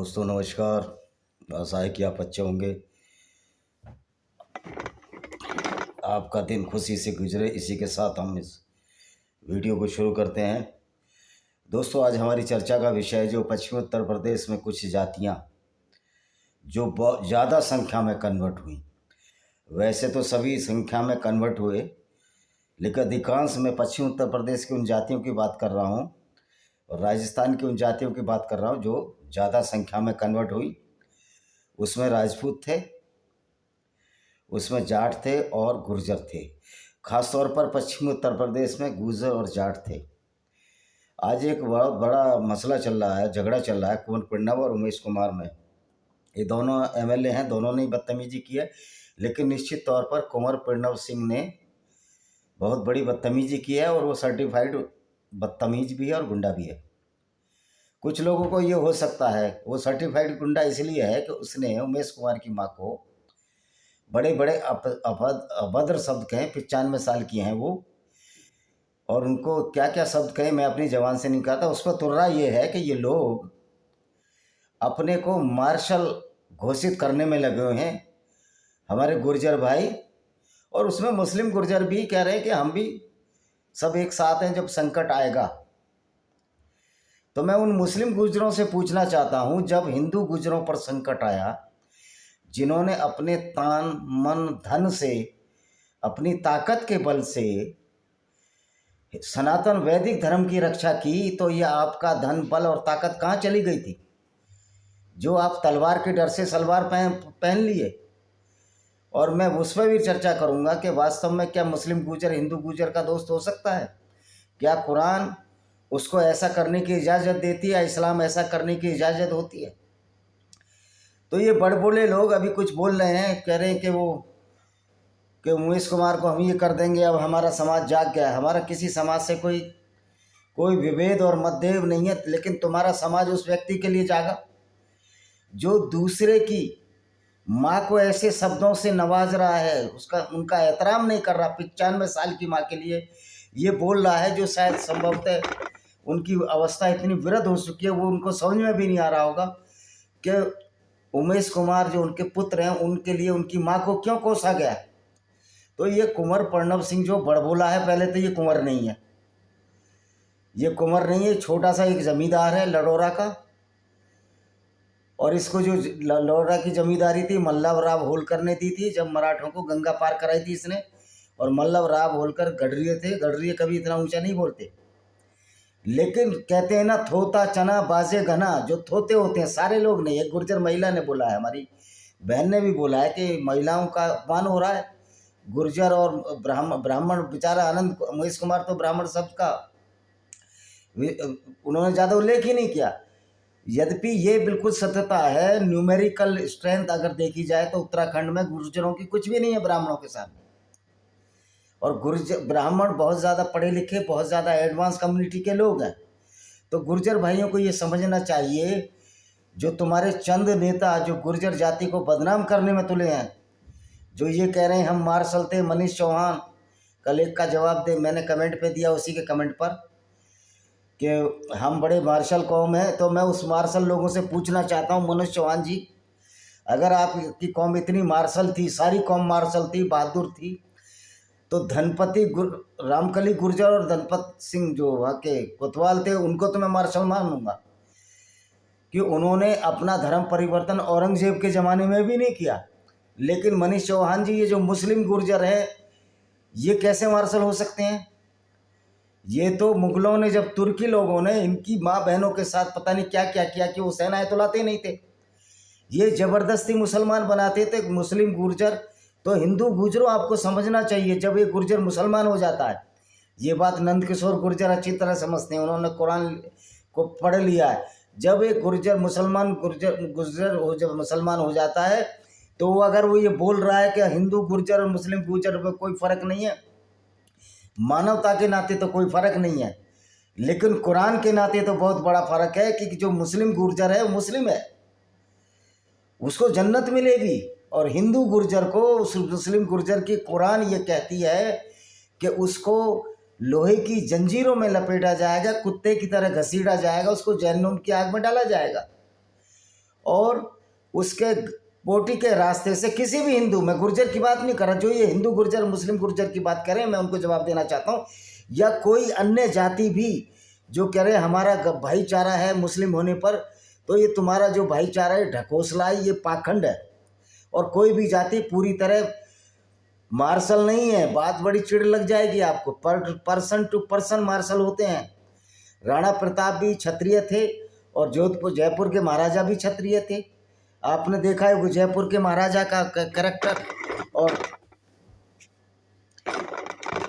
दोस्तों नमस्कार। आशा है कि आप अच्छे होंगे। आपका दिन खुशी से गुजरे, इसी के साथ हम इस वीडियो को शुरू करते हैं। दोस्तों आज हमारी चर्चा का विषय है जो पश्चिमी उत्तर प्रदेश में कुछ जातियां जो बहुत ज़्यादा संख्या में कन्वर्ट हुई। वैसे तो सभी संख्या में कन्वर्ट हुए, लेकिन अधिकांश मैं पश्चिमी उत्तर प्रदेश की उन जातियों की बात कर रहा हूँ और राजस्थान की उन जातियों की बात कर रहा हूँ जो ज़्यादा संख्या में कन्वर्ट हुई। उसमें राजपूत थे, उसमें जाट थे और गुर्जर थे। ख़ास तौर पर पश्चिमी उत्तर प्रदेश में गुर्जर और जाट थे। आज एक बहुत बड़ा मसला चल रहा है, झगड़ा चल रहा है कुंवर प्रणव और उमेश कुमार में। ये दोनों एमएलए हैं, दोनों ने बदतमीजी की है, लेकिन निश्चित तौर पर कुंवर प्रणव सिंह ने बहुत बड़ी बदतमीजी की है और वो सर्टिफाइड बदतमीज भी है और गुंडा भी है। कुछ लोगों को ये हो सकता है वो सर्टिफाइड गुंडा इसलिए है कि उसने उमेश कुमार की माँ को बड़े बड़े अभद्र शब्द कहे। 95 साल की हैं वो, और उनको क्या क्या शब्द कहे मैं अपनी ज़बान से नहीं कहता। उस पर तुर्रा ये है कि ये लोग अपने को मार्शल घोषित करने में लगे हुए हैं, हमारे गुर्जर भाई, और उसमें मुस्लिम गुर्जर भी कह रहे हैं कि हम भी सब एक साथ हैं जब संकट आएगा। तो मैं उन मुस्लिम गुर्जरों से पूछना चाहता हूं, जब हिंदू गुर्जरों पर संकट आया, जिन्होंने अपने तान मन धन से, अपनी ताकत के बल से सनातन वैदिक धर्म की रक्षा की, तो ये आपका धन बल और ताकत कहाँ चली गई थी जो आप तलवार के डर से सलवार पहन लिए। और मैं उस पर भी चर्चा करूंगा कि वास्तव में क्या मुस्लिम गुर्जर हिंदू गुर्जर का दोस्त हो सकता है? क्या कुरान उसको ऐसा करने की इजाज़त देती है? इस्लाम ऐसा करने की इजाज़त होती है? तो ये बड़बोले लोग अभी कुछ बोल रहे हैं, कह रहे हैं कि उमेश कुमार को हम ये कर देंगे, अब हमारा समाज जाग गया। हमारा किसी समाज से कोई विभेद और मतभेद नहीं है, लेकिन तुम्हारा समाज उस व्यक्ति के लिए जागा जो दूसरे की माँ को ऐसे शब्दों से नवाज रहा है, उनका एहतराम नहीं कर रहा। 95 साल की माँ के लिए ये बोल रहा है, जो शायद संभवतः उनकी अवस्था इतनी वृद्ध हो चुकी है वो उनको समझ में भी नहीं आ रहा होगा कि उमेश कुमार जो उनके पुत्र हैं उनके लिए उनकी माँ को क्यों कोसा गया। तो ये कुंवर प्रणव सिंह जो बड़बोला है, पहले तो ये कुंवर नहीं है, ये कुंवर नहीं है, छोटा सा एक जमींदार है लडोरा का। और इसको जो लडोरा की जमींदारी थी मल्लव राव होलकर ने दी थी, जब मराठों को गंगा पार कराई थी इसने। और मल्लव राव होलकर गडरिये थे, गडरिये कभी इतना ऊंचा नहीं बोलते, लेकिन कहते हैं ना थोता चना बाजे घना, जो थोते होते हैं सारे लोग नहीं। एक गुर्जर महिला ने बोला है, हमारी बहन ने भी बोला है कि महिलाओं का अपमान हो रहा है। गुर्जर और ब्राह्मण बेचारा आनंद उमेश कुमार तो ब्राह्मण शब्द का उन्होंने ज़्यादा उल्लेख ही नहीं किया। यद्यपि ये बिल्कुल सत्यता है, न्यूमेरिकल स्ट्रेंथ अगर देखी जाए तो उत्तराखंड में गुर्जरों की कुछ भी नहीं है ब्राह्मणों के सामने। और गुर्जर ब्राह्मण बहुत ज़्यादा पढ़े लिखे, बहुत ज़्यादा एडवांस कम्युनिटी के लोग हैं। तो गुर्जर भाइयों को ये समझना चाहिए, जो तुम्हारे चंद नेता जो गुर्जर जाति को बदनाम करने में तुले हैं, जो ये कह रहे हैं हम मार्शल थे, मनीष चौहान कल एक का जवाब दे, मैंने कमेंट पे दिया उसी के कमेंट पर कि हम बड़े मार्शल कौम हैं। तो मैं उस मार्शल लोगों से पूछना चाहता हूं, मनीष चौहान जी, अगर आपकी कौम इतनी मार्शल थी, सारी कौम मार्शल थी, बहादुर थी, तो धनपति रामकली गुर्जर और धनपत सिंह जो वहाँ के कोतवाल थे, उनको तो मैं मार्शल मानूंगा कि उन्होंने अपना धर्म परिवर्तन औरंगजेब के ज़माने में भी नहीं किया। लेकिन मनीष चौहान जी, ये जो मुस्लिम गुर्जर है, ये कैसे मार्शल हो सकते हैं? ये तो मुगलों ने, जब तुर्की लोगों ने इनकी माँ बहनों के साथ पता नहीं क्या क्या किया कि वो सेनाएं तो लाते नहीं थे, ये ज़बरदस्ती मुसलमान बनाते थे मुस्लिम गुर्जर। तो हिंदू गुर्जरों आपको समझना चाहिए, जब ये गुर्जर मुसलमान हो जाता है, ये बात नंद किशोर गुर्जर अच्छी तरह समझते हैं, उन्होंने कुरान को पढ़ लिया है। जब एक गुर्जर जब मुसलमान हो जाता है, तो अगर वो ये बोल रहा है कि हिंदू गुर्जर और मुस्लिम गुर्जर में कोई फ़र्क नहीं है, मानवता के नाते तो कोई फ़र्क नहीं है, लेकिन कुरान के नाते तो बहुत बड़ा फ़र्क है कि जो मुस्लिम गुर्जर है वो मुस्लिम है, उसको जन्नत मिलेगी। और हिंदू गुर्जर को, उस मुस्लिम गुर्जर की कुरान ये कहती है कि उसको लोहे की जंजीरों में लपेटा जाएगा, कुत्ते की तरह घसीटा जाएगा, उसको जहन्नुम की आग में डाला जाएगा। और उसके पोटी के रास्ते से किसी भी हिंदू, मैं गुर्जर की बात नहीं कर रहा, जो ये हिंदू गुर्जर मुस्लिम गुर्जर की बात करें मैं उनको जवाब देना चाहता हूँ, या कोई अन्य जाति भी जो कह रहे हमारा भाईचारा है मुस्लिम होने पर, तो ये तुम्हारा जो भाईचारा है ढकोसला है, ये पाखंड है। और कोई भी जाति पूरी तरह मार्शल नहीं है, बात बड़ी चिढ़ लग जाएगी आपको। पर्सन टू पर्सन मार्शल होते हैं। राणा प्रताप भी क्षत्रिय थे और जोधपुर जयपुर के महाराजा भी क्षत्रिय थे। आपने देखा है जयपुर के महाराजा का कैरेक्टर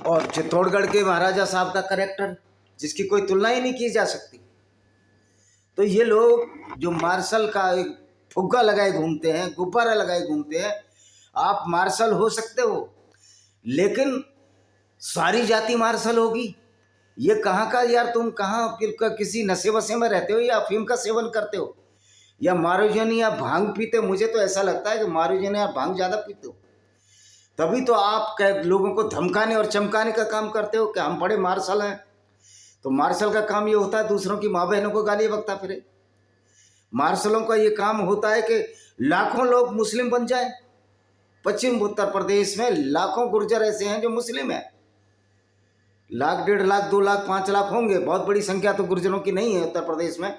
और चित्तौड़गढ़ के महाराजा साहब का कैरेक्टर, जिसकी कोई तुलना ही नहीं की जा सकती। तो ये लोग जो मार्शल का एक फुग्गा लगाए घूमते हैं, गुब्बारा लगाए घूमते हैं, आप मार्शल हो सकते हो लेकिन सारी जाति मार्शल होगी, ये कहाँ का यार? तुम कहाँ किसी नशे वशे में रहते हो या अफीम का सेवन करते हो या मारूजन या भांग पीते हो? मुझे तो ऐसा लगता है कि मारूजन या भांग ज़्यादा पीते हो, तभी तो आप लोगों को धमकाने और चमकाने का काम करते हो कि हम बड़े मार्शल हैं। तो मार्शल का काम ये होता है दूसरों की माँ बहनों को गाली बकता फिरे। मार्शलों का ये काम होता है कि लाखों लोग मुस्लिम बन जाए। पश्चिम उत्तर प्रदेश में लाखों गुर्जर ऐसे हैं जो मुस्लिम हैं, 1 लाख 1.5 लाख 2 लाख 5 लाख होंगे, बहुत बड़ी संख्या तो गुर्जरों की नहीं है उत्तर प्रदेश में।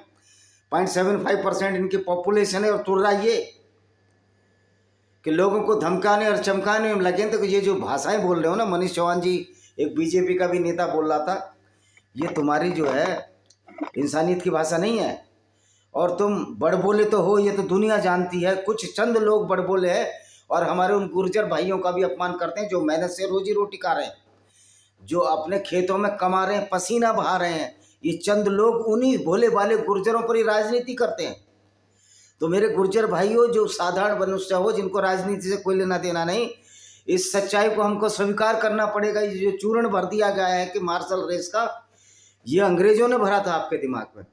0.75% इनकी पॉपुलेशन है। और तुर्रा ये कि लोगों को धमकाने और चमकाने में लगे। तो ये जो भाषाएं बोल रहे हो ना, मनीष चौहान जी एक बीजेपी का भी नेता बोल रहा था, ये तुम्हारी जो है इंसानियत की भाषा नहीं है। और तुम बड़बोले तो हो, ये तो दुनिया जानती है। कुछ चंद लोग बड़बोले हैं और हमारे उन गुर्जर भाइयों का भी अपमान करते हैं जो मेहनत से रोजी रोटी खा रहे हैं, जो अपने खेतों में कमा रहे हैं, पसीना बहा रहे हैं। ये चंद लोग उन्हीं भोले भाले गुर्जरों पर ही राजनीति करते हैं। तो मेरे गुर्जर भाइयों, जो साधारण मनुष्य हो, जिनको राजनीति से कोई लेना देना नहीं, इस सच्चाई को हमको स्वीकार करना पड़ेगा। ये जो चूर्ण भर दिया गया है कि मार्शल रेस का, ये अंग्रेजों ने भरा था आपके दिमाग में,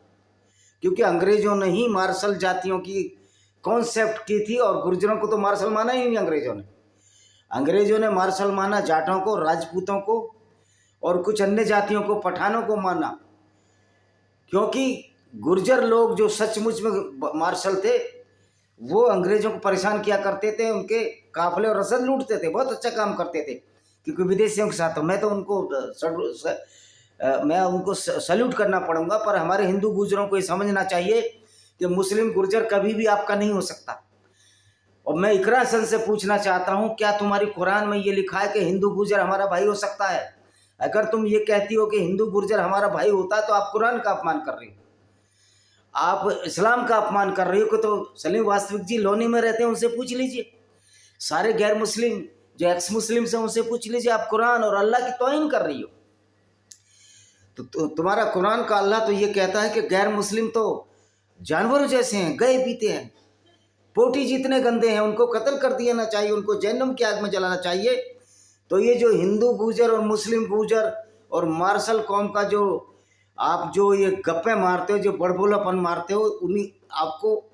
क्योंकि अंग्रेजों ने ही मार्शल जातियों की कॉन्सेप्ट की थी और गुर्जरों को तो मार्शल माना ही नहीं। अंग्रेजों ने मार्शल माना जाटों को, राजपूतों को और कुछ अन्य जातियों को, पठानों को माना, क्योंकि गुर्जर लोग जो सचमुच में मार्शल थे वो अंग्रेजों को परेशान किया करते थे, उनके काफले और रसद लूटते थे, बहुत अच्छा काम करते थे। क्योंकि विदेशियों के साथ मैं तो उनको सल्यूट करना पड़ूंगा। पर हमारे हिंदू गुर्जरों को ये समझना चाहिए कि मुस्लिम गुर्जर कभी भी आपका नहीं हो सकता। और मैं इकरा सन से पूछना चाहता हूँ, क्या तुम्हारी कुरान में ये लिखा है कि हिंदू गुर्जर हमारा भाई हो सकता है? अगर तुम ये कहती हो कि हिंदू गुर्जर हमारा भाई होता है तो आप कुरान का अपमान कर रही हो, आप इस्लाम का अपमान कर रही हो। तो सलीम वास्तविक जी लोनी में रहते हैं, उनसे पूछ लीजिए। सारे गैर मुस्लिम जो एक्स मुस्लिम से, उनसे पूछ लीजिए। आप कुरान और अल्लाह की तौहीन कर रही हो। तो तुम्हारा कुरान का अल्लाह तो ये कहता है कि गैर मुस्लिम तो जानवरों जैसे हैं, गए पीते हैं, पोटी जितने गंदे हैं, उनको कत्ल कर देना चाहिए, उनको जहन्नम की आग में जलाना चाहिए। तो ये जो हिंदू गुर्जर और मुस्लिम गुर्जर और मार्शल कौम का जो आप जो ये गप्पे मारते हो, जो बड़बोलापन मारते हो, उन्हीं आपको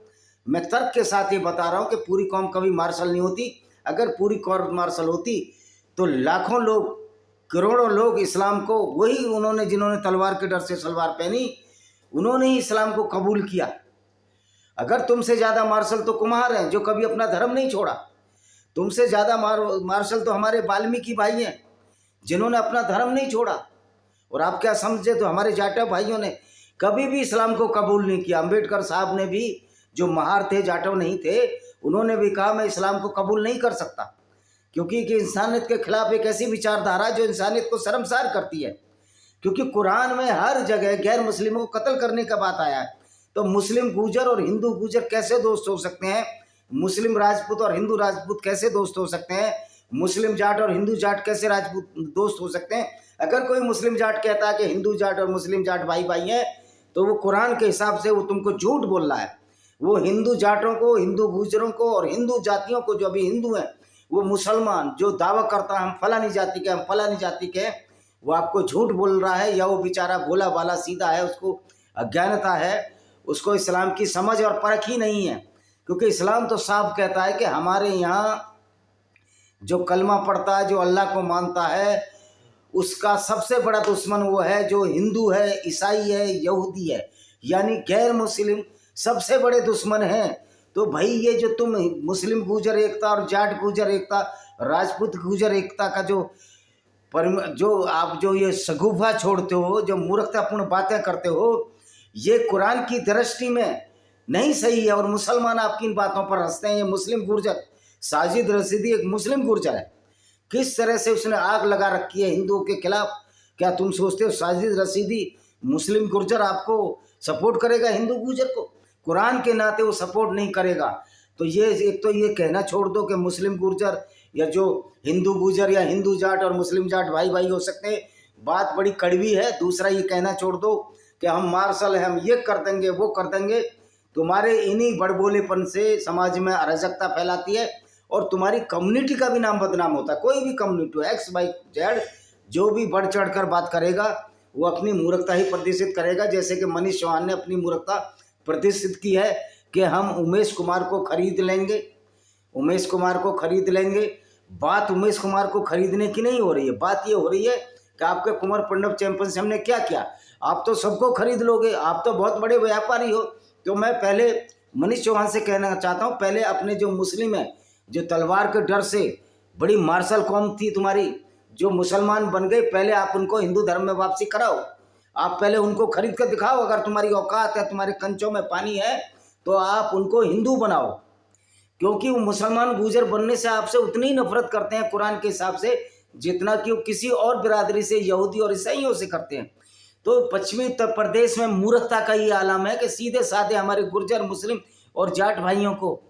मैं तर्क के साथ ये बता रहा हूँ कि पूरी कौम कभी मार्शल नहीं होती। अगर पूरी कौम मार्शल होती तो लाखों लोग, करोड़ों लोग इस्लाम को, वही उन्होंने जिन्होंने तलवार के डर से सलवार पहनी, उन्होंने ही इस्लाम को कबूल किया। अगर तुमसे ज़्यादा मार्शल तो कुम्हार हैं जो कभी अपना धर्म नहीं छोड़ा। तुमसे ज़्यादा मार्शल तो हमारे वाल्मीकि भाई हैं जिन्होंने अपना धर्म नहीं छोड़ा। और आप क्या समझे, तो हमारे जाटव भाइयों ने कभी भी इस्लाम को कबूल नहीं किया। अम्बेडकर साहब ने भी, जो महार थे, जाटव नहीं थे, उन्होंने भी कहा मैं इस्लाम को कबूल नहीं कर सकता, क्योंकि इंसानियत के खिलाफ एक ऐसी विचारधारा जो इंसानियत को शर्मसार करती है। क्योंकि कुरान में हर जगह गैर मुस्लिमों को कत्ल करने का बात आया है। तो मुस्लिम गुर्जर और हिंदू गुर्जर कैसे दोस्त हो सकते हैं? मुस्लिम राजपूत और हिंदू राजपूत कैसे दोस्त हो सकते हैं? मुस्लिम जाट और हिंदू जाट कैसे राजपूत दोस्त हो सकते हैं? अगर कोई मुस्लिम जाट कहता है कि हिंदू जाट और मुस्लिम जाट भाई भाई हैं, तो वो कुरान के हिसाब से वो तुमको झूठ बोल रहा है। वो हिंदू जाटों को, हिंदू गुर्जरों को और हिंदू जातियों को, जो अभी हिंदू हैं, वो मुसलमान जो दावा करता है हम फलानी जाति के, हम फलानी जाति के, वो आपको झूठ बोल रहा है। या वो बेचारा भोला भाला सीधा है, उसको अज्ञानता है, उसको इस्लाम की समझ और परख ही नहीं है। क्योंकि इस्लाम तो साफ कहता है कि हमारे यहाँ जो कलमा पढ़ता है, जो अल्लाह को मानता है, उसका सबसे बड़ा दुश्मन वो है जो हिंदू है, ईसाई है, यहूदी है, यानी गैर मुस्लिम सबसे बड़े दुश्मन हैं। तो भाई ये जो तुम मुस्लिम गुर्जर एकता और जाट गुर्जर एकता, राजपूत गुर्जर एकता का जो आप जो ये शगुफा छोड़ते हो, जो मूर्खतापूर्ण बातें करते हो, ये कुरान की दृष्टि में नहीं सही है। और मुसलमान आपकी इन बातों पर हंसते हैं। ये मुस्लिम गुर्जर साजिद रशीदी एक मुस्लिम गुर्जर है, किस तरह से उसने आग लगा रखी है हिंदुओं के खिलाफ। क्या तुम सोचते हो साजिद रशीदी मुस्लिम गुर्जर आपको सपोर्ट करेगा? हिंदू गुर्जर को कुरान के नाते वो सपोर्ट नहीं करेगा। तो ये एक तो ये कहना छोड़ दो कि मुस्लिम गुर्जर या जो हिंदू गुर्जर या हिंदू जाट और मुस्लिम जाट भाई भाई हो सकते हैं, बात बड़ी कड़वी है। दूसरा ये कहना छोड़ दो कि हम मार्शल हैं, हम ये कर देंगे वो कर देंगे। तुम्हारे इन्हीं बड़बोलेपन से समाज में अराजकता फैलाती है और तुम्हारी कम्युनिटी का भी नाम बदनाम होता है। कोई भी कम्युनिटी हो, एक्स वाई जेड, जो भी बढ़ चढ़ कर बात करेगा वो अपनी मूर्खता ही प्रदर्शित करेगा। जैसे कि मनीष चौहान ने अपनी मूर्खता प्रदर्शित की है कि हम उमेश कुमार को खरीद लेंगे, उमेश कुमार को खरीद लेंगे। बात उमेश कुमार को खरीदने की नहीं हो रही है, बात ये हो रही है कि आपके कुंवर पंडव चैंपियनशिप ने क्या किया। आप तो सबको खरीद लोगे, आप तो बहुत बड़े व्यापारी हो। तो मैं पहले मनीष चौहान से कहना चाहता हूँ, पहले अपने जो मुस्लिम है, जो तलवार के डर से बड़ी मार्शल कौम थी तुम्हारी, जो मुसलमान बन गए, पहले आप उनको हिंदू धर्म में वापसी कराओ। आप पहले उनको खरीद कर दिखाओ। अगर तुम्हारी औकात है, तुम्हारे कंचों में पानी है, तो आप उनको हिंदू बनाओ। क्योंकि वो मुसलमान गुर्जर बनने से आपसे उतनी ही नफरत करते हैं कुरान के हिसाब से जितना कि वो किसी और बिरादरी से, यहूदी और ईसाइयों से करते हैं। तो पश्चिमी उत्तर प्रदेश में मूर्खता का ये आलम है कि सीधे साधे हमारे गुर्जर, मुस्लिम और जाट भाइयों को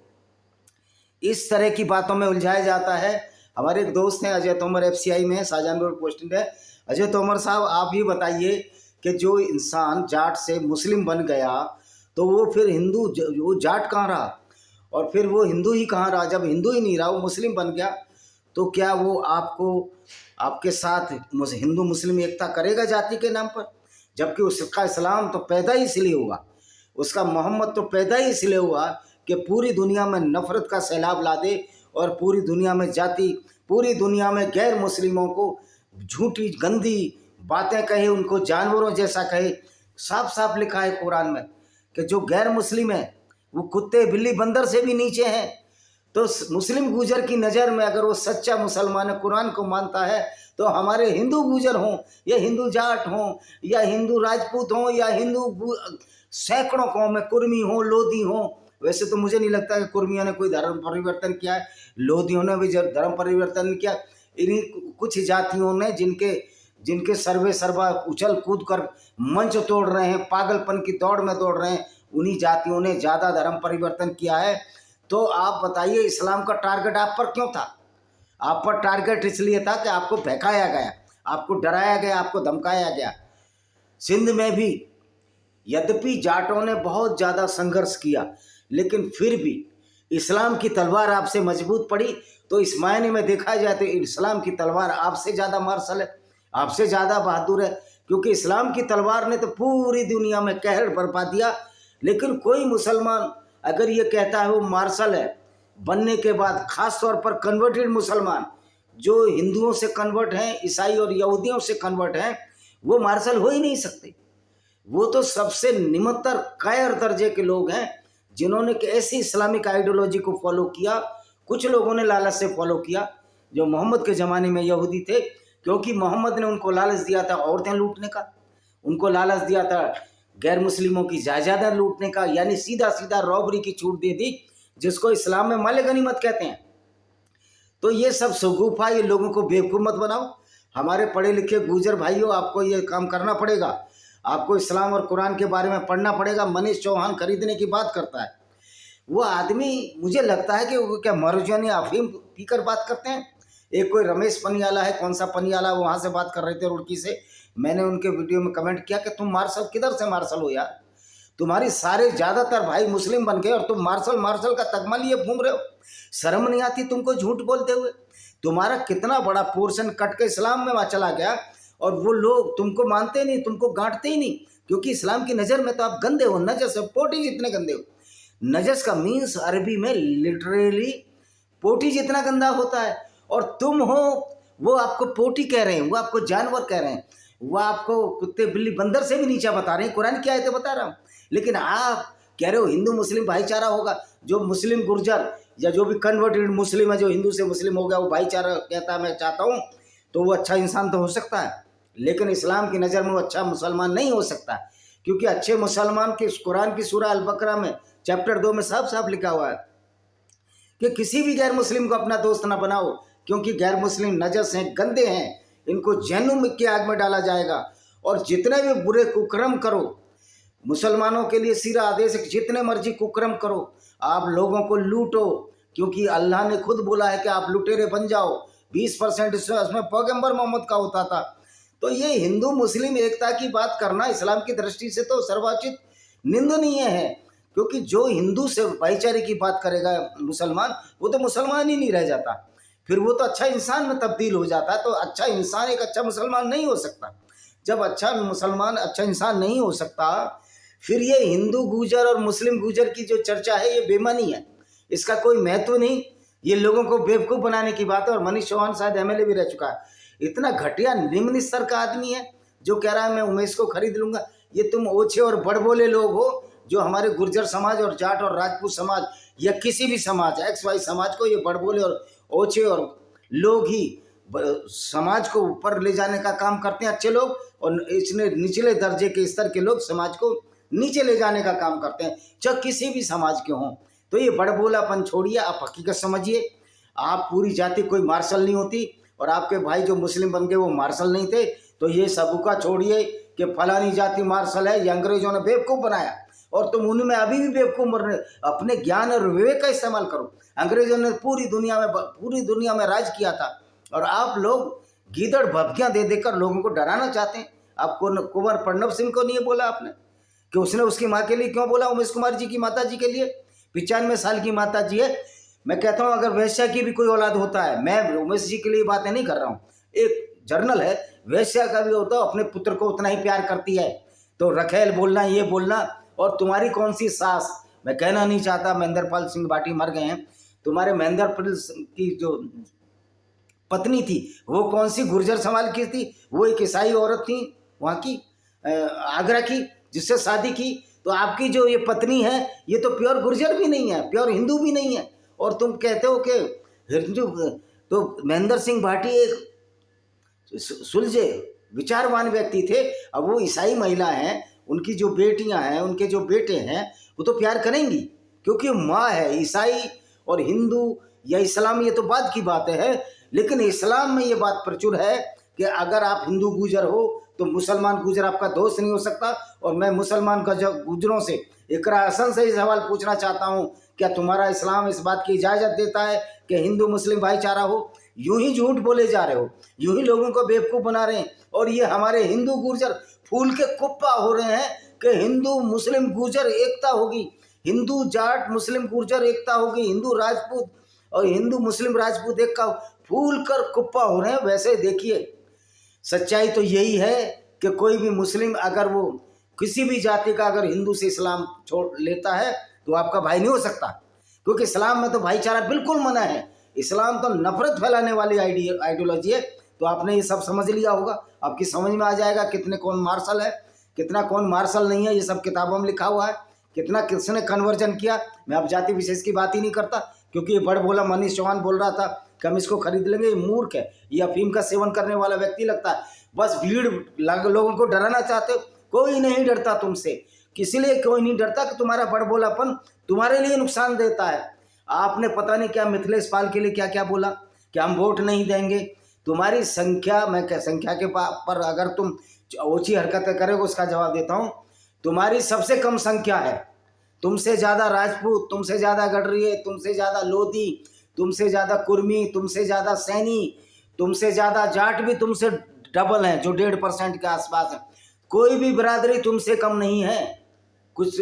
इस तरह की बातों में उलझाया जाता है। हमारे एक दोस्त हैं अजय तोमर, FCI में शाहजहां रोड पोस्टिंग है। अजय तोमर साहब, आप ही बताइए कि जो इंसान जाट से मुस्लिम बन गया तो वो फिर हिंदू, वो जाट कहाँ रहा और फिर वो हिंदू ही कहाँ रहा? जब हिंदू ही नहीं रहा, वो मुस्लिम बन गया, तो क्या वो आपको आपके साथ हिंदू मुस्लिम एकता करेगा जाति के नाम पर? जबकि उसका इस्लाम तो पैदा ही इसलिए हुआ, उसका मोहम्मद तो पैदा ही इसलिए हुआ कि पूरी दुनिया में नफरत का सैलाब ला दे और पूरी दुनिया में जाति, पूरी दुनिया में गैर मुस्लिमों को झूठी गंदी बातें कहे, उनको जानवरों जैसा कहे। साफ साफ लिखा है कुरान में कि जो गैर मुस्लिम है वो कुत्ते बिल्ली बंदर से भी नीचे हैं। तो मुस्लिम गुर्जर की नज़र में अगर वो सच्चा मुसलमान है, कुरान को मानता है, तो हमारे हिंदू गुर्जर हों या हिंदू जाट हों या हिंदू राजपूत हों या हिंदू सैकड़ों कौम में, कुर्मी हों, लोधी हों। वैसे तो मुझे नहीं लगता कि कुर्मियों ने कोई धर्म परिवर्तन किया है, लोधियों ने भी धर्म परिवर्तन नहीं किया। इन्हीं कुछ जातियों ने जिनके सर्वे सर्वा उछल कूद कर मंच तोड़ रहे हैं, पागलपन की दौड़ में दौड़ रहे हैं, उन्हीं जातियों ने ज़्यादा धर्म परिवर्तन किया है। तो आप बताइए, इस्लाम का टारगेट आप पर क्यों था? आप पर टारगेट इसलिए था कि आपको बहकाया गया, आपको डराया गया, आपको धमकाया गया। सिंध में भी यद्यपि जाटों ने बहुत ज़्यादा संघर्ष किया, लेकिन फिर भी इस्लाम की तलवार आपसे मजबूत पड़ी। तो इस मायने में देखा जाए तो इस्लाम की तलवार आपसे ज़्यादा मार्शल है, आपसे ज़्यादा बहादुर है, क्योंकि इस्लाम की तलवार ने तो पूरी दुनिया में कहर बरपा दिया। लेकिन कोई मुसलमान अगर ये कहता है वो मार्शल है, बनने के बाद ख़ास तौर पर कन्वर्टेड मुसलमान जो हिंदुओं से कन्वर्ट हैं, ईसाई और यहूदियों से कन्वर्ट हैं, वो मार्शल हो ही नहीं सकते। वो तो सबसे निम्नतर कायर दर्जे के लोग हैं जिन्होंने ऐसी इस्लामिक आइडियोलॉजी को फॉलो किया। कुछ लोगों ने लालच से फॉलो किया जो मोहम्मद के ज़माने में यहूदी थे, क्योंकि मोहम्मद ने उनको लालच दिया था औरतें लूटने का, उनको लालच दिया था गैर मुस्लिमों की जायदादें लूटने का, यानी सीधा सीधा रॉबरी की छूट दे दी, जिसको इस्लाम में माले गनीमत कहते हैं। तो ये सब शगुफा, ये लोगों को बेवकूफ़ मत बनाओ। हमारे पढ़े लिखे गुर्जर भाइयों, आपको ये काम करना पड़ेगा, आपको इस्लाम और कुरान के बारे में पढ़ना पड़ेगा। मनीष चौहान खरीदने की बात करता है, वो आदमी मुझे लगता है कि वो क्या मरुजनी अफीम पीकर बात करते हैं। एक कोई रमेश पनियाला है, कौन सा पनियाला, वहाँ से बात कर रहे थे रुड़की से। मैंने उनके वीडियो में कमेंट किया कि तुम मार्शल किधर से मार्शल हो यार? तुम्हारी सारे ज़्यादातर भाई मुस्लिम बन गए और तुम मार्शल का तगमा लिए घूम रहे हो। शर्म नहीं आती तुमको झूठ बोलते हुए? तुम्हारा कितना बड़ा पोर्शन कट के इस्लाम में वहाँ चला गया और वो लोग तुमको मानते नहीं, तुमको गांठते ही नहीं, क्योंकि इस्लाम की नज़र में तो आप गंदे हो, नजस हो, पोटी जितने गंदे हो। नजस का मीन्स अरबी में लिटरली पोटी जितना गंदा होता है, और तुम हो वो आपको पोटी कह रहे हैं, वो आपको जानवर कह रहे हैं, वो आपको कुत्ते बिल्ली बंदर से भी नीचा बता रहे हैं। कुरान की आयतें बता रहा हूँ, लेकिन आप कह रहे हो हिंदू मुस्लिम भाईचारा होगा। जो मुस्लिम गुर्जर या जो भी कन्वर्टेड मुस्लिम है, जो हिंदू से मुस्लिम हो गया, वो भाईचारा कहता है मैं चाहता हूँ, तो वो अच्छा इंसान तो हो सकता है, लेकिन इस्लाम की नज़र में वो अच्छा मुसलमान नहीं हो सकता, क्योंकि अच्छे मुसलमान के कुरान की सूरह अल बकरा में चैप्टर 2 में साफ साफ लिखा हुआ है कि किसी भी गैर मुस्लिम को अपना दोस्त ना बनाओ, क्योंकि गैर मुस्लिम नजस हैं, गंदे हैं, इनको जहन्नुम की आग में डाला जाएगा। और जितने भी बुरे कुकर्म करो, मुसलमानों के लिए सीधा आदेश है, जितने मर्जी कुकर्म करो, आप लोगों को लूटो, क्योंकि अल्लाह ने खुद बोला है कि आप लुटेरे बन जाओ। 20% इसमें पैगंबर मोहम्मद का होता था। तो ये हिंदू मुस्लिम एकता की बात करना इस्लाम की दृष्टि से तो सर्वाचित निंदनीय है, क्योंकि जो हिंदू से भाईचारे की बात करेगा मुसलमान, वो तो मुसलमान ही नहीं रह जाता, फिर वो तो अच्छा इंसान में तब्दील हो जाता है। तो अच्छा इंसान एक अच्छा मुसलमान नहीं हो सकता। जब अच्छा मुसलमान अच्छा इंसान नहीं हो सकता, फिर ये हिंदू गुजर और मुस्लिम गुजर की जो चर्चा है, ये बेमानी है, इसका कोई महत्व नहीं, ये लोगों को बेवकूफ़ बनाने की बात है। और मनीष चौहान शायद एमएलए भी रह चुका है। इतना घटिया निम्न स्तर का आदमी है जो कह रहा है मैं उमेश को खरीद लूँगा। ये तुम ओछे और बड़बोले लोग हो, जो हमारे गुर्जर समाज और जाट और राजपूत समाज या किसी भी समाज XY समाज को ये बड़बोले और ओछे और लोग ही समाज को ऊपर ले जाने का काम करते हैं, अच्छे लोग, और इसने निचले दर्जे के स्तर के लोग समाज को नीचे ले जाने का काम करते हैं, चाहे किसी भी समाज के हों। तो ये बड़बोलापन छोड़िए, आप हकीकत समझिए। आप पूरी जाति कोई मार्शल नहीं होती, और आपके भाई जो मुस्लिम बन गए वो मार्शल नहीं थे। तो ये सबूका छोड़िए कि फलानी जाति मार्शल है, ये अंग्रेजों ने बेवकूफ़ बनाया, और तुम उनमें अभी भी बेवकूफ़ बन रहे। अपने ज्ञान और विवेक का इस्तेमाल करो। अंग्रेजों ने पूरी दुनिया में राज किया था, और आप लोग गीदड़ भभकियाँ दे देकर लोगों को डराना चाहते हैं। आपको कुंवर प्रणब सिंह को नहीं बोला आपने कि उसने उसकी माँ के लिए क्यों बोला? उमेश कुमार जी की माता जी के लिए 95 साल की माता जी है। मैं कहता हूँ अगर वैश्या की भी कोई औलाद होता है, मैं उमेश जी के लिए बातें नहीं कर रहा हूँ, एक जर्नल है, वैश्या का भी होता है, अपने पुत्र को उतना ही प्यार करती है। तो रखेल बोलना, ये बोलना, और तुम्हारी कौन सी सास, मैं कहना नहीं चाहता, महेंद्र पाल सिंह भाटी मर गए हैं, तुम्हारे महेंद्र पाल की जो पत्नी थी वो कौन सी गुर्जर समाज की थी? वो एक ईसाई औरत थी वहाँ की, आगरा की, जिससे शादी की। तो आपकी जो ये पत्नी है, ये तो प्योर गुर्जर भी नहीं है, प्योर हिंदू भी नहीं है, और तुम कहते हो कि हिंदू। तो महेंद्र सिंह भाटी एक सुलझे विचारवान व्यक्ति थे। अब वो ईसाई महिला हैं, उनकी जो बेटियां हैं, उनके जो बेटे हैं, वो तो प्यार करेंगी, क्योंकि माँ है। ईसाई और हिंदू या इस्लाम ये तो बाद की बात है, लेकिन इस्लाम में ये बात प्रचुर है कि अगर आप हिंदू गुजर हो तो मुसलमान गुजर आपका दोस्त नहीं हो सकता। और मैं मुसलमान गुजरों से इकरा हसन से ये सवाल पूछना चाहता हूँ, क्या तुम्हारा इस्लाम इस बात की इजाज़त देता है कि हिंदू मुस्लिम भाईचारा हो? यूं ही झूठ बोले जा रहे हो, यूं ही लोगों को बेवकूफ़ बना रहे हैं। और ये हमारे हिंदू गुर्जर फूल के कुप्पा हो रहे हैं कि हिंदू मुस्लिम गुर्जर एकता होगी, हिंदू जाट मुस्लिम गुर्जर एकता होगी, हिंदू राजपूत और हिंदू मुस्लिम राजपूत एक का फूल कर कुप्पा हो रहे हैं। वैसे देखिए, सच्चाई तो यही है कि कोई भी मुस्लिम अगर वो किसी भी जाति का अगर हिंदू से इस्लाम छोड़ लेता है तो आपका भाई नहीं हो सकता, क्योंकि इस्लाम में तो भाईचारा बिल्कुल मना है। इस्लाम तो नफरत फैलाने वाली आइडियोलॉजी है। तो आपने ये सब समझ लिया होगा, आपकी समझ में आ जाएगा कितने कौन मार्शल है, कितना कौन मार्शल नहीं है। ये सब किताबों में लिखा हुआ है, कितना किसने कन्वर्जन किया। मैं अब जाति विशेष की बात ही नहीं करता, क्योंकि ये बड़ बोला मनीष चौहान बोल रहा था कि हम इसको खरीद लेंगे, ये मूर्ख है, ये अफीम का सेवन करने वाला व्यक्ति लगता है। बस भीड़ लोगों को डराना चाहते हो। कोई नहीं डरता तुमसे, किसी लिए कोई नहीं डरता कि तुम्हारा बड़बोलापन तुम्हारे लिए नुकसान देता है। आपने पता नहीं क्या मिथिलेश पाल के लिए क्या क्या बोला कि हम वोट नहीं देंगे। तुम्हारी संख्या, मैं क्या संख्या के पर अगर तुम ओछी हरकतें करोगे उसका जवाब देता हूँ। तुम्हारी सबसे कम संख्या है, तुमसे ज़्यादा राजपूत, तुमसे ज़्यादा गडरिये, तुमसे ज़्यादा लोधी, तुमसे ज़्यादा कुर्मी, तुमसे ज़्यादा सैनी, तुमसे ज़्यादा जाट भी तुमसे डबल हैं, जो 1.5% के आसपास है। कोई भी बिरादरी तुमसे कम नहीं है, कुछ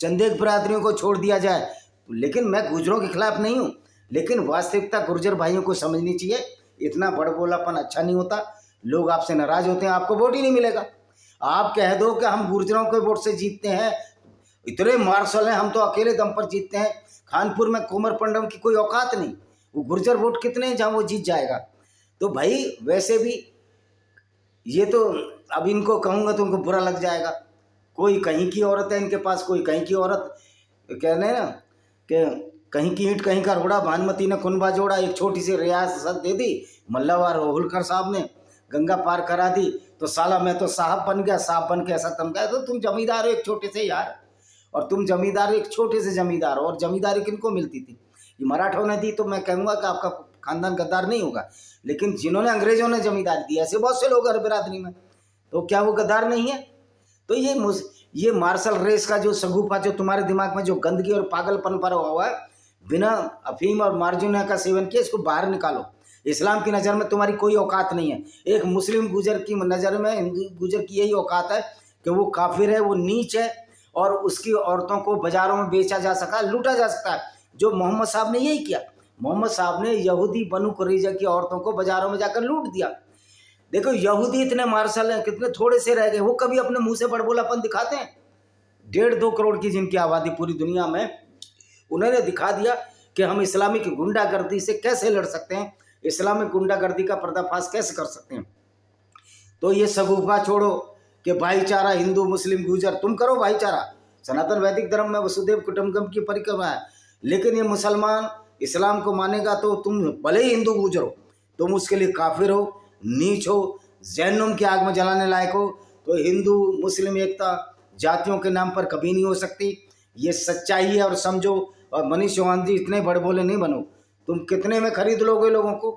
चंदेक बिरादरियों को छोड़ दिया जाए। लेकिन मैं गुर्जरों के खिलाफ नहीं हूँ, लेकिन वास्तविकता गुर्जर भाइयों को समझनी चाहिए। इतना बड़बोलापन अच्छा नहीं होता, लोग आपसे नाराज होते हैं, आपको वोट ही नहीं मिलेगा। आप कह दो कि हम गुर्जरों के वोट से जीतते हैं, इतने मार्शल हैं, हम तो अकेले दम पर जीतते हैं। कानपुर में कुंवर पंडम की कोई औकात नहीं, वो गुर्जर वोट कितने हैं जहाँ वो जीत जाएगा। तो भाई वैसे भी ये तो अब इनको कहूँगा तो उनको बुरा लग जाएगा। कोई कहीं की औरत है इनके पास, कोई कहीं की औरत, कहने ना कि कहीं की ईंट कहीं का रोड़ा, भानुमती ने कुनबा जोड़ा, एक छोटी सी रियासत दे दी मल्लावार होलकर साहब ने, गंगा पार करा दी, तो साला मैं तो साहब बन गया, साहब बन के ऐसा तमका। तो तुम जमींदार हो एक छोटे से यार, और तुम जमींदार एक छोटे से जमींदार हो, और जमींदारी किनको मिलती थी? ये मराठों ने दी, तो मैं कहूँगा कि आपका खानदान गद्दार नहीं होगा, लेकिन जिन्होंने अंग्रेजों ने जमींदारी दी, ऐसे बहुत से लोग हर बिरादरी में, तो क्या वो गद्दार नहीं है? तो ये मार्शल रेस का जो सगुफा जो तुम्हारे दिमाग में जो गंदगी और पागलपन पर हुआ है, बिना अफीम और मार्जुना का सेवन किए इसको बाहर निकालो। इस्लाम की नज़र में तुम्हारी कोई औकात नहीं है। एक मुस्लिम गुजर की नज़र में हिंदू गुजर की यही औकात है कि वो काफिर है, वो नीच है, और उसकी औरतों को बाज़ारों में बेचा जा सका, लूटा जा सकता है, जो मोहम्मद साहब ने यही किया। मोहम्मद साहब ने यहूदी बनु कुरैज़ा की औरतों को बाज़ारों में जाकर लूट दिया। देखो यहूदी इतने मार्शल हैं, कितने थोड़े से रह गए, वो कभी अपने मुंह से बड़बोलापन दिखाते हैं? 1.5-2 करोड़ की जिनकी आबादी पूरी दुनिया में, उन्होंने दिखा दिया कि हम इस्लामिक गुंडागर्दी से कैसे लड़ सकते हैं, इस्लामिक गुंडागर्दी का पर्दाफाश कैसे कर सकते हैं। तो ये सगुफा छोड़ो कि भाईचारा हिंदू मुस्लिम गुजर, तुम करो भाईचारा, सनातन वैदिक धर्म में वसुदेव कुटुंबकम की परिक्रमा है, लेकिन ये मुसलमान इस्लाम को मानेगा तो तुम भले ही हिंदू गुजर हो, तुम उसके लिए काफिर हो, नीच हो, जहन्नुम की आग में जलाने लायक हो। तो हिंदू मुस्लिम एकता जातियों के नाम पर कभी नहीं हो सकती, ये सच्चाई है, और समझो। और मनीष चौहान जी इतने बड़े बोले नहीं बनो, तुम कितने में खरीद लोगे लोगों को?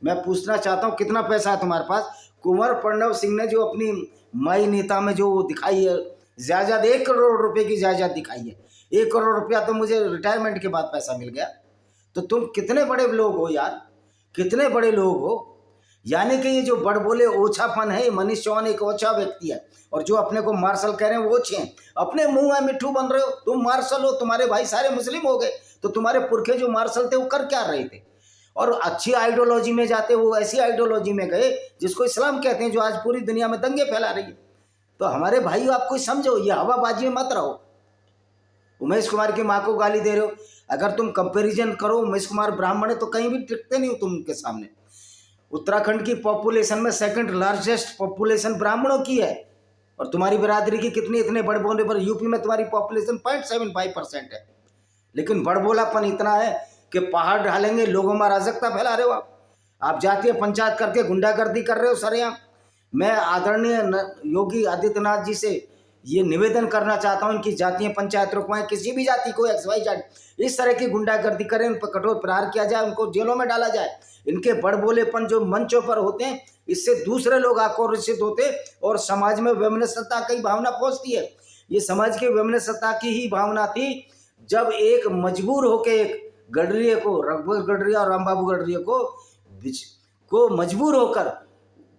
मैं पूछना चाहता हूँ कितना पैसा है तुम्हारे पास? कुंवर प्रणव सिंह ने जो अपनी माई नेता में जो दिखाई है जायदाद, 1 करोड़ रुपए की जायदाद दिखाई है, 1 करोड़ रुपया तो मुझे रिटायरमेंट के बाद पैसा मिल गया। तो तुम कितने बड़े लोग हो यार, कितने बड़े लोग हो। यानी कि ये जो बड़बोले ओछापन है, ये मनीष चौहान एक ओछा व्यक्ति है, और जो अपने को मार्शल कह रहे हैं वो ओछे हैं, अपने मुंह में मिट्ठू बन रहे हो। तुम मार्शल हो, तुम्हारे भाई सारे मुस्लिम हो गए, तो तुम्हारे पुरखे जो मार्शल थे वो कर क्या रहे थे? और अच्छी आइडियोलॉजी में जाते, वो ऐसी आइडियोलॉजी में गए जिसको इस्लाम कहते हैं, जो आज पूरी दुनिया में दंगे फैला रही है। तो हमारे भाई आप कोई समझो, ये हवाबाजी में मत रहो। उमेश कुमार की माँ को गाली दे रहे हो, अगर तुम कंपैरिजन करो, उमेश कुमार ब्राह्मण है तो कहीं भी टिकते नहीं हो तुम उनके सामने। उत्तराखंड की पॉपुलेशन में सेकंड लार्जेस्ट पॉपुलेशन ब्राह्मणों की है, और तुम्हारी बिरादरी की कितनी, इतने बड़बोले पर यूपी में तुम्हारी पॉपुलेशन 0.75% है, लेकिन बड़बोलापन इतना है कि पहाड़ ढालेंगे, लोगों में अराजकता फैला रहे हो आप जातीय पंचायत करके गुंडागर्दी कर रहे हो सरेआम। मैं आदरणीय योगी आदित्यनाथ जी से ये निवेदन करना चाहता हूँ, इनकी जातीय पंचायत रुकवाएं, किसी भी जाति को XYZ इस तरह की गुंडागर्दी करें, उन पर कठोर प्रहार किया जाए, उनको जेलों में डाला जाए। इनके बड़बोलेपन जो मंचों पर होते हैं, इससे दूसरे लोग आक्रोशित होते और समाज में वैमनस्यता की भावना पहुँचती है। ये समाज की वैमनस्यता की ही भावना थी जब एक मजबूर होके एक गडरिये को, रघुवर गडरिया और रामबाबू गडरिया को मजबूर होकर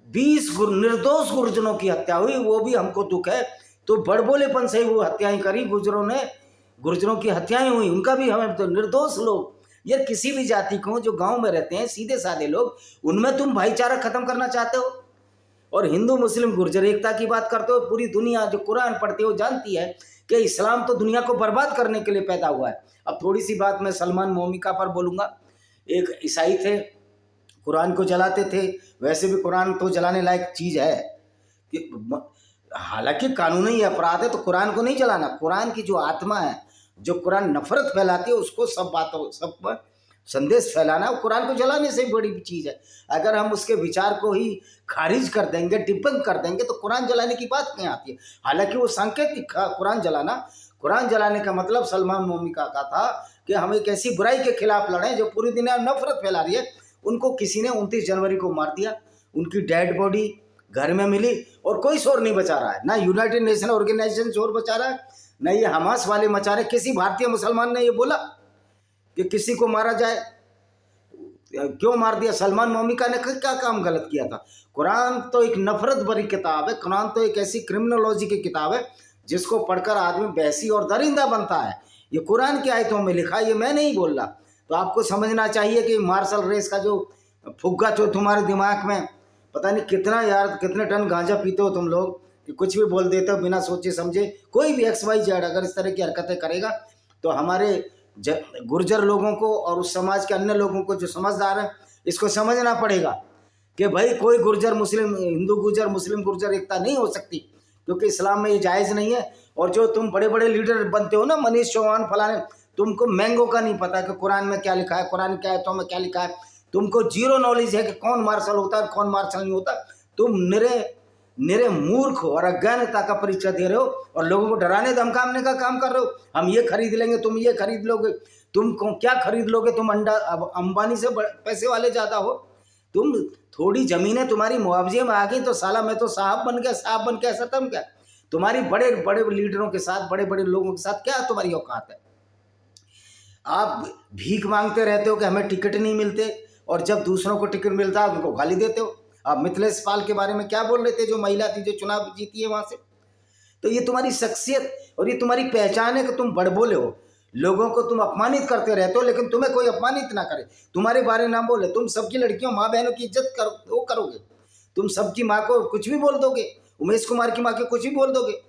20 निर्दोष गुर्जरों की हत्या हुई, वो भी हमको दुख है। तो बड़बोलेपन से वो हत्याएं करी, गुर्जरों की हत्याएं हुई, उनका भी हमें, तो निर्दोष लोग, ये किसी भी जाति को जो गांव में रहते हैं सीधे साधे लोग, उनमें तुम भाईचारा खत्म करना चाहते हो, और हिंदू मुस्लिम गुर्जर एकता की बात करते हो। पूरी दुनिया जो कुरान पढ़ती है वो जानती है कि इस्लाम तो दुनिया को बर्बाद करने के लिए पैदा हुआ है। अब थोड़ी सी बात मैं सलमान मोमिका पर बोलूँगा। एक ईसाई थे, कुरान को जलाते थे, वैसे भी कुरान तो जलाने लायक चीज़ है, हालांकि कानूनी अपराध है, तो कुरान को नहीं जलाना। कुरान की जो आत्मा है, जो कुरान नफरत फैलाती है, उसको सब बातों, सब संदेश फैलाना, और कुरान को जलाने से बड़ी चीज़ है। अगर हम उसके विचार को ही खारिज कर देंगे, डिबंक कर देंगे, तो कुरान जलाने की बात कहीं आती है। हालांकि वो सांकेतिक कुरान जलाने का मतलब सलमान मोमिका का था कि हम एक ऐसी बुराई के खिलाफ लड़ें जो पूरी दुनिया में नफरत फैला रही है। उनको किसी ने 29 जनवरी को मार दिया, उनकी डेड बॉडी घर में मिली, और कोई शोर नहीं बचा रहा है, ना यूनाइटेड नेशन ऑर्गेनाइजेशन शोर बचा रहा है, ना ये हमास वाले मचा रहे। किसी भारतीय मुसलमान ने ये बोला कि किसी को मारा जाए? क्यों मार दिया? सलमान मोमिका ने क्या काम गलत किया था? कुरान तो एक नफरत भरी किताब है, कुरान तो एक ऐसी क्रिमिनोलॉजी की किताब है जिसको पढ़कर आदमी बहसी और दरिंदा बनता है। ये कुरान की आयतों में लिखा है, ये मैं नहीं बोल रहा। तो आपको समझना चाहिए कि मार्शल रेस का जो फुग्गा जो तुम्हारे दिमाग में, पता नहीं कितना यार, कितने टन गांजा पीते हो तुम लोग कि कुछ भी बोल देते हो बिना सोचे समझे। कोई भी XYZ अगर इस तरह की हरकतें करेगा तो हमारे गुर्जर लोगों को और उस समाज के अन्य लोगों को जो समझदार है, इसको समझना पड़ेगा कि भाई कोई गुर्जर मुस्लिम, हिंदू गुर्जर मुस्लिम गुर्जर एकता नहीं हो सकती, क्योंकि इस्लाम में ये जायज़ नहीं है। और जो तुम बड़े बड़े लीडर बनते हो ना, मनीष चौहान फलाने, तुमको मैंगो का नहीं पता कि कुरान में क्या लिखा है, कुरान के आयतों में क्या लिखा है, तुमको जीरो नॉलेज है कि कौन मार्शल होता है कौन मार्शल नहीं होता। तुम निरे मूर्ख और अज्ञानता का परिचय दे रहे हो और लोगों को डराने धमकाने का काम कर रहे हो। हम ये खरीद लेंगे, तुम ये खरीद लोगे। तुम क्या खरीद लोगे? तुम अंबानी से पैसे वाले ज़्यादा हो। तुम थोड़ी ज़मीनें तुम्हारी मुआवजे में आ गई तो साला मैं तो साहब बन गया, साहब बन के ऐसा तुम क्या? तुम्हारी बड़े बड़े लीडरों के साथ, बड़े बड़े लोगों के साथ क्या तुम्हारी औकात है? आप भीख मांगते रहते हो कि हमें टिकट नहीं मिलते, और जब दूसरों को टिकट मिलता है उनको गाली देते हो। आप मिथिलेश पाल के बारे में क्या बोल रहे थे, जो महिला थी जो चुनाव जीती है वहां से? तो ये तुम्हारी शख्सियत और ये तुम्हारी पहचान है कि तुम बड़बोले हो, लोगों को तुम अपमानित करते रहते हो, लेकिन तुम्हें कोई अपमानित ना करे, तुम्हारे बारे ना बोले। तुम सबकी लड़कियों माँ बहनों की इज्जत करोगे, तुम सबकी माँ को कुछ भी बोल दोगे, उमेश कुमार की माँ को कुछ भी बोल दोगे।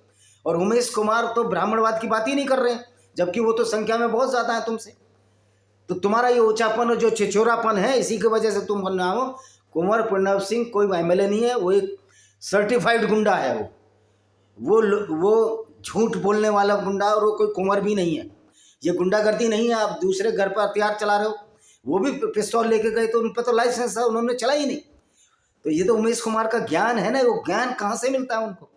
और उमेश कुमार तो ब्राह्मणवाद की बात ही नहीं कर रहे हैं, जबकि वो तो संख्या में बहुत ज़्यादा है तुमसे। तो तुम्हारा ये ऊंचापन और जो छिछोरापन है, इसी की वजह से तुम बन रहा हो। कुंवर प्रणव सिंह कोई एमएलए नहीं है, वो एक सर्टिफाइड गुंडा है। वो झूठ बोलने वाला गुंडा, और वो कोई कुंवर भी नहीं है। ये गुंडागर्दी नहीं है। आप दूसरे घर पर हथियार चला रहे हो, वो भी पिस्तौल लेके गए तो उन पर तो लाइसेंस है, उन्होंने चला ही नहीं। तो ये तो उमेश कुमार का ज्ञान है ना, वो ज्ञान कहाँ से मिलता है उनको?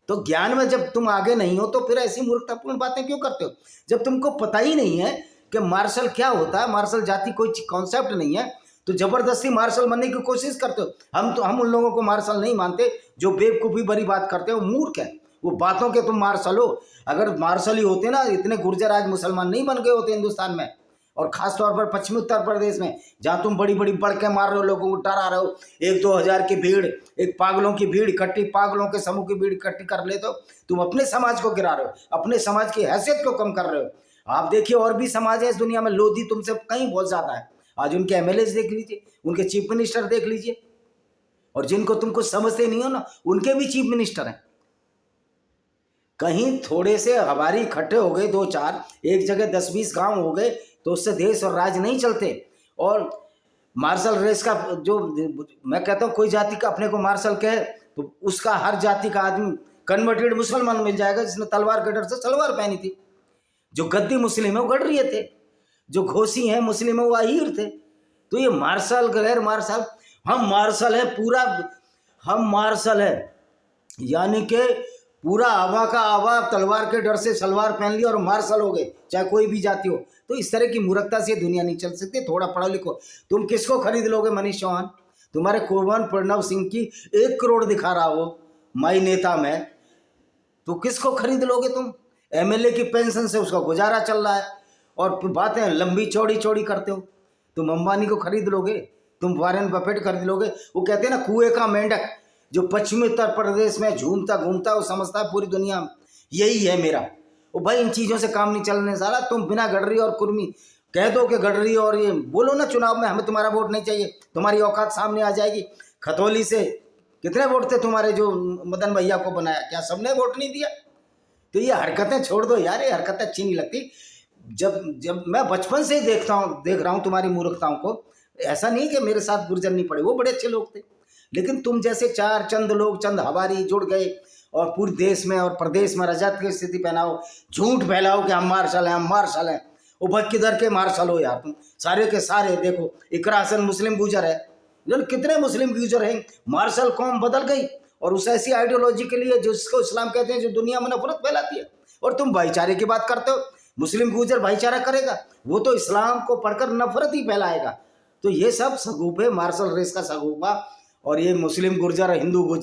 तो ज्ञान में जब तुम आगे नहीं हो तो फिर ऐसी मूर्खतापूर्ण बातें क्यों करते हो? जब तुमको पता ही नहीं है कि मार्शल क्या होता है, मार्शल जाति कोई कॉन्सेप्ट नहीं है, तो जबरदस्ती मार्शल बनने की कोशिश करते हो। हम उन लोगों को मार्शल नहीं मानते जो बेवकूफ़ी भरी बात करते हो, मूर्ख है वो बातों के। तुम मार्शल हो, अगर मार्शल ही होते ना, इतने गुर्जर आज मुसलमान नहीं बन गए होते हिंदुस्तान में, और खासतौर पर पश्चिमी उत्तर प्रदेश में, जहाँ तुम बड़ी बड़ी बड़के मार रहे हो, लोगों को डरा रहे हो। 1-2 हज़ार की भीड़, एक पागलों की भीड़ इकट्ठी, पागलों के समूह की भीड़ इकट्ठी कर लेते हो। तुम अपने समाज को गिरा रहे हो, अपने समाज की हैसियत को कम कर रहे हो। आप देखिए और भी समाज है इस दुनिया में, लोधी तुमसे कहीं बहुत ज़्यादा है। आज उनके एमएलए देख लीजिए, उनके चीफ मिनिस्टर देख लीजिए, और जिनको तुम कुछ समझते नहीं हो ना, उनके भी चीफ मिनिस्टर हैं। कहीं थोड़े से हमारी इकट्ठे हो गए 2-4, एक जगह 10-20 गांव हो गए, तो उससे देश और राज्य नहीं चलते। और मार्शल रेस का जो मैं कहता हूँ, कोई जाति का अपने को मार्शल कहे तो उसका हर जाति का आदमी कन्वर्टेड मुसलमान मिल जाएगा, जिसने तलवार के डर से सलवार पहनी थी। जो गद्दी मुस्लिम है वो गडरिये थे, जो घोसी हैं मुस्लिम है वो अहीर थे। तो ये मार्शल गैर मार्शल, हम मार्शल है पूरा, हम मार्शल है यानी कि पूरा आवा का आवा, तलवार के डर से सलवार पहन ली और मार्शल हो गए, चाहे कोई भी जाति हो। तो इस तरह की मूर्खता से दुनिया नहीं चल सकती। थोड़ा पढ़ो लिखो। तुम किसको खरीद लोगे? मनीष चौहान तुम्हारे कुंवर प्रणव सिंह की 1 करोड़ दिखा रहा हो माई नेता में, तो किसको खरीद लोगे तुम? एमएलए की पेंशन से उसका गुजारा चल रहा है, और बातें लंबी चौड़ी चौड़ी करते हो। तुम अंबानी को खरीद लोगे? तुम वॉरेन बफेट खरीद लोगे? वो कहते हैं ना, कुएं का मेंढक जो पश्चिमी उत्तर प्रदेश में झूमता घूमता, वो समझता है पूरी दुनिया में यही है मेरा। वो भाई इन चीज़ों से काम नहीं चलने सारा। तुम बिना गडरी और कुर्मी कह दो कि गडरी और ये बोलो ना चुनाव में हमें तुम्हारा वोट नहीं चाहिए, तुम्हारी औकात सामने आ जाएगी। खतौली से कितने वोट थे तुम्हारे जो मदन भैया को बनाया? क्या सबने वोट नहीं दिया? तो ये हरकतें छोड़ दो यार, ये हरकतें अच्छी नहीं लगती। जब मैं बचपन से ही देख रहा हूँ तुम्हारी मूर्खताओं को। ऐसा नहीं कि मेरे साथ गुर्जर नहीं पड़े, वो बड़े अच्छे लोग थे, लेकिन तुम जैसे 4 चंद लोग, चंद हवारी जुड़ गए और पूरे देश में और प्रदेश में रजत की स्थिति पहनाओ, झूठ फैलाओ कि हम मार्शल हैं, हम मार्शल हैं। वो भाई किधर के मार्शल हो यार तुम? सारे के सारे देखो, इकरा हसन मुस्लिम गुजर है, कितने मुस्लिम गुजर हैं। मार्शल कौम बदल गई और उस ऐसी आइडियोलॉजी के लिए जिसको इस्लाम कहते हैं, जो दुनिया में नफरत फैलाती है। और तुम भाईचारे की बात करते हो। मुस्लिम गुजर भाईचारा करेगा? वो तो इस्लाम को पढ़कर नफरत ही फैलाएगा। तो ये सब सगुप है, मार्शल रेस का सगुपा। और ये मुस्लिम गुर्जर, हिंदू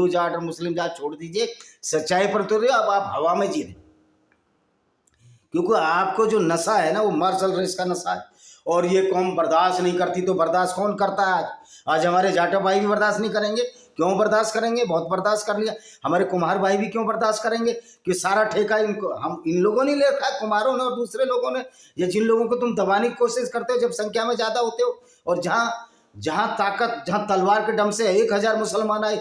जाट और मुस्लिम जाट छोड़ दीजिए, सच्चाई पर तो अब आप हवा में जी रहे, क्योंकि आपको जो नशा है ना, वो मार्शल रेस का नशा है। और ये कौम बर्दाश्त नहीं करती, तो बर्दाश्त कौन करता है? आज हमारे जाटो भाई भी बर्दाश्त नहीं करेंगे। क्यों बर्दाश्त करेंगे? बहुत बर्दाश्त कर लिया। हमारे कुम्हार भाई भी क्यों बर्दाश्त करेंगे? कि सारा ठेका इनको इन लोगों ने ले रखा है, कुम्हारों ने और दूसरे लोगों ने। ये जिन लोगों को तुम दबाने की कोशिश करते हो, जब संख्या में ज़्यादा होते हो, और जहाँ ताकत, जहाँ तलवार के दम से 1000 मुसलमान आए,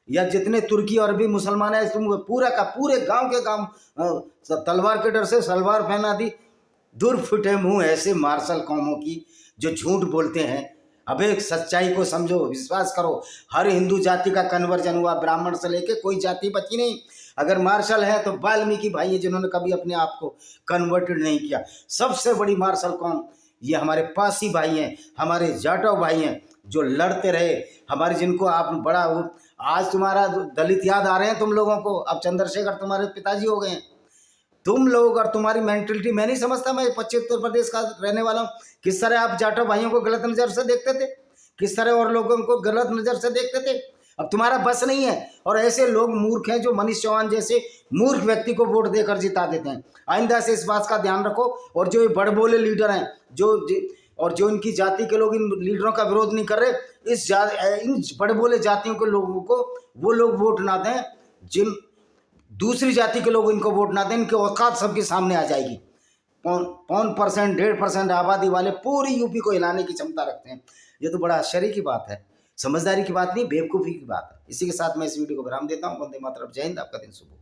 या जितने तुर्की और अरबी मुसलमान आए, तुम पूरा का पूरे गांव के गांव तलवार के डर से सलवार पहना दी। दूर फुटे मुंह ऐसे मार्शल कौमों की जो झूठ बोलते हैं। अब एक सच्चाई को समझो, विश्वास करो, हर हिंदू जाति का कन्वर्जन हुआ, ब्राह्मण से लेके कोई जाति बची नहीं। अगर मार्शल है तो वाल्मीकि भाई है, जिन्होंने कभी अपने आप को कन्वर्टेड नहीं किया। सबसे बड़ी मार्शल कौन? ये हमारे पासी भाई हैं, हमारे जाटव भाई हैं, जो लड़ते रहे हमारे, जिनको आप बड़ा आज तुम्हारा दलित याद आ रहे हैं तुम लोगों को। अब चंद्रशेखर तुम्हारे पिताजी हो गए हैं। तुम लोग और तुम्हारी मेंटलिटी मैं नहीं समझता। मैं पश्चिम उत्तर प्रदेश का रहने वाला हूँ। किस तरह आप जाटव भाइयों को गलत नज़र से देखते थे, किस तरह और लोगों को गलत नज़र से देखते थे। अब तुम्हारा बस नहीं है। और ऐसे लोग मूर्ख हैं जो मनीष चौहान जैसे मूर्ख व्यक्ति को वोट देकर जिता देते हैं। आइंदा से इस बात का ध्यान रखो। और जो ये बड़बोले लीडर हैं, जो इनकी जाति के लोग इन लीडरों का विरोध नहीं कर रहे, इन बड़बोले जातियों के लोगों को वो लोग वोट ना दें, जिन दूसरी जाति के लोग इनको वोट ना दें। इनकी औकात सबके सामने आ जाएगी। 5%, 1.5% आबादी वाले पूरी यूपी को हिलाने की क्षमता रखते हैं। ये तो बड़ा आश्चर्य की बात है, समझदारी की बात नहीं, बेवकूफ़ी की बात है। इसी के साथ मैं इस वीडियो को विराम देता हूँ। वंदे मातरम, जय हिंद, आपका दिन शुभ हो।